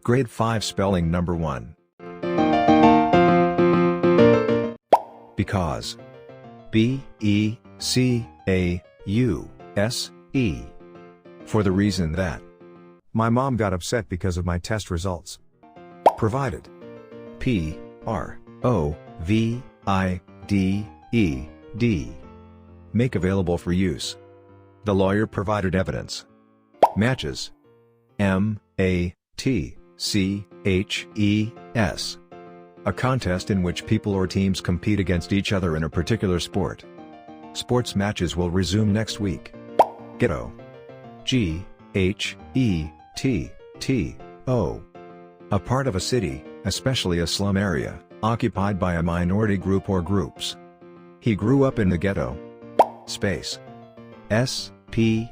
Grade 5 Spelling Number 1. Because. B-E-C-A-U-S-E. For the reason that my mom got upset because of my test results. Provided. P-R-O-V-I-D-E-D. Make available for use. The lawyer provided evidence. Matches. M-A-T-C-H-E-S. A contest in which people or teams compete against each other in a particular sport. Sports matches will resume next week. Ghetto. G-H-E-T-T-O. A part of a city, especially a slum area, occupied by a minority group or groups. He grew up in the ghetto. Space. S-P-A-C-E.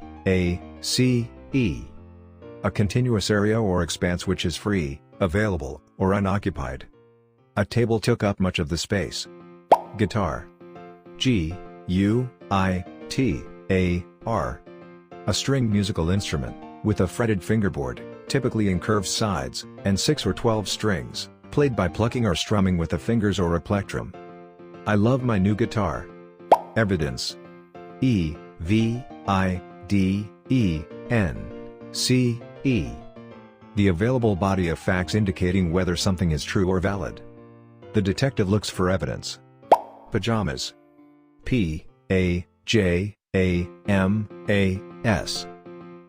A continuous area or expanse which is free, available, or unoccupied. A table took up much of the space. Guitar. G-U-I-T-A-R. A stringed musical instrument, with a fretted fingerboard, typically in curved sides, and 6 or 12 strings, played by plucking or strumming with the fingers or a plectrum. I love my new guitar. Evidence. E-V-I-D-E-N-C-E. The available body of facts indicating whether something is true or valid. The detective looks for evidence. Pajamas. P-A-J-A-M-A-S.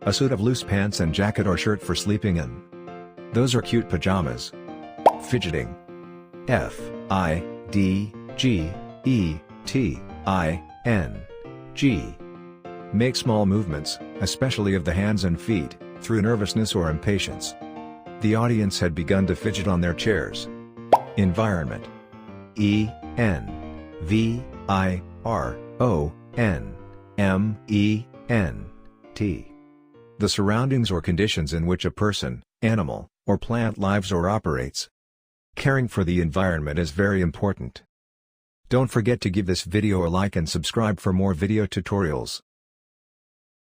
A suit of loose pants and jacket or shirt for sleeping in. Those are cute pajamas. Fidgeting. F-I-D-G-E-T-I-N-G. Make small movements, especially of the hands and feet, through nervousness or impatience. The audience had begun to fidget on their chairs. Environment. E-N-V-I-R-O-N-M-E-N-T. The surroundings or conditions in which a person, animal, or plant lives or operates. Caring for the environment is very important. Don't forget to give this video a like and subscribe for more video tutorials.